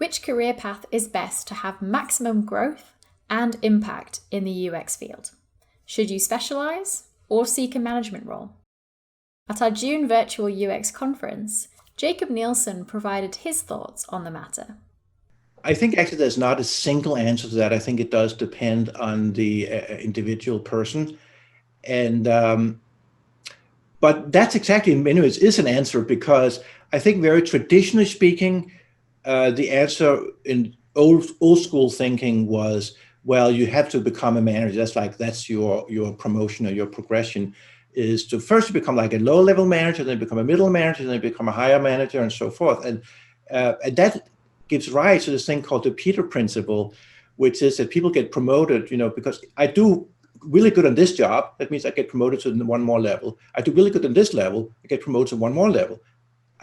Which career path is best to have maximum growth and impact in the UX field? Should you specialize or seek a management role? At our June virtual UX conference, Jakob Nielsen provided his thoughts on the matter. I think actually there's not a single answer to that. I think it does depend on the individual person. And but that's exactly in many ways is an answer because I think very traditionally speaking, the answer in old school thinking was, well, you have to become a manager. That's your promotion or your progression is to first become like a low level manager, then become a middle manager, then become a higher manager, and so forth. And that gives rise to this thing called the Peter principle, which is that people get promoted, because I do really good on this job. That means I get promoted to one more level. I do really good on this level. I get promoted to one more level.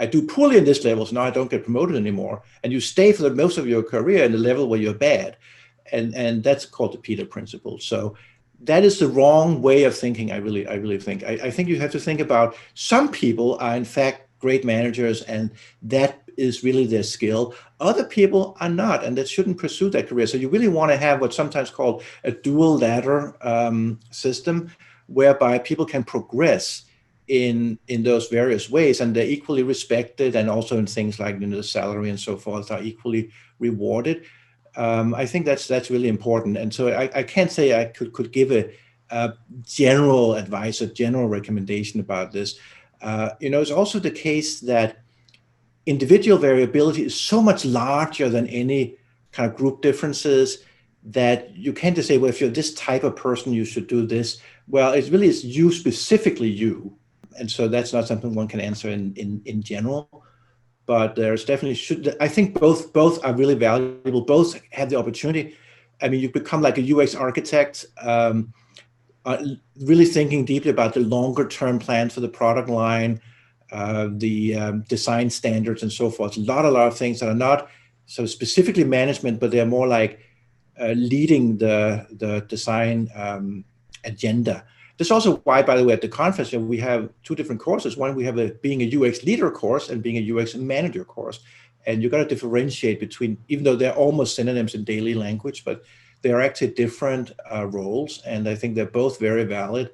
I do poorly in this level, so now I don't get promoted anymore. And you stay for the most of your career in the level where you're bad. And that's called the Peter principle. So that is the wrong way of thinking, I really think. I think you have to think about some people are in fact great managers and that is really their skill. Other people are not, and that shouldn't pursue that career. So you really want to have what's sometimes called a dual ladder system, whereby people can progress in those various ways, and they're equally respected, and also in things like the salary and so forth are equally rewarded. I think that's really important, and so I can't say I could give a general advice, a general recommendation about this. It's also the case that individual variability is so much larger than any kind of group differences that you can't just say, well, if you're this type of person, you should do this. Well, it really is you, specifically you. And so that's not something one can answer in general. But there's definitely I think both are really valuable. Both have the opportunity. I mean, you become like a UX architect, really thinking deeply about the longer term plans for the product line, the design standards and so forth. A lot of things that are not so specifically management, but they're more like leading the design agenda. That's also why, by the way, at the conference, we have two different courses. One, we have being a UX leader course and being a UX manager course. And you got to differentiate between, even though they're almost synonyms in daily language, but they are actually different roles. And I think they're both very valid.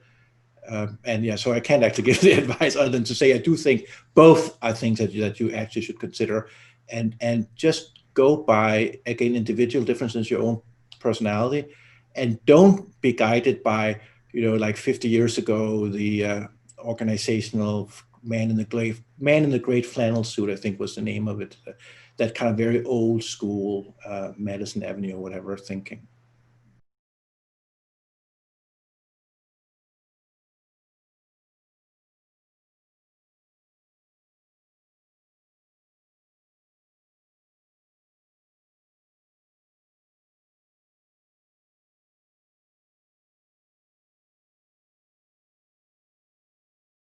And yeah, so I can't actually give the advice other than to say I do think both are things that you actually should consider, and just go by again individual differences in your own personality, and don't be guided by like 50 years ago the organizational man in the great flannel suit, I think was the name of it, that kind of very old school Madison Avenue or whatever thinking.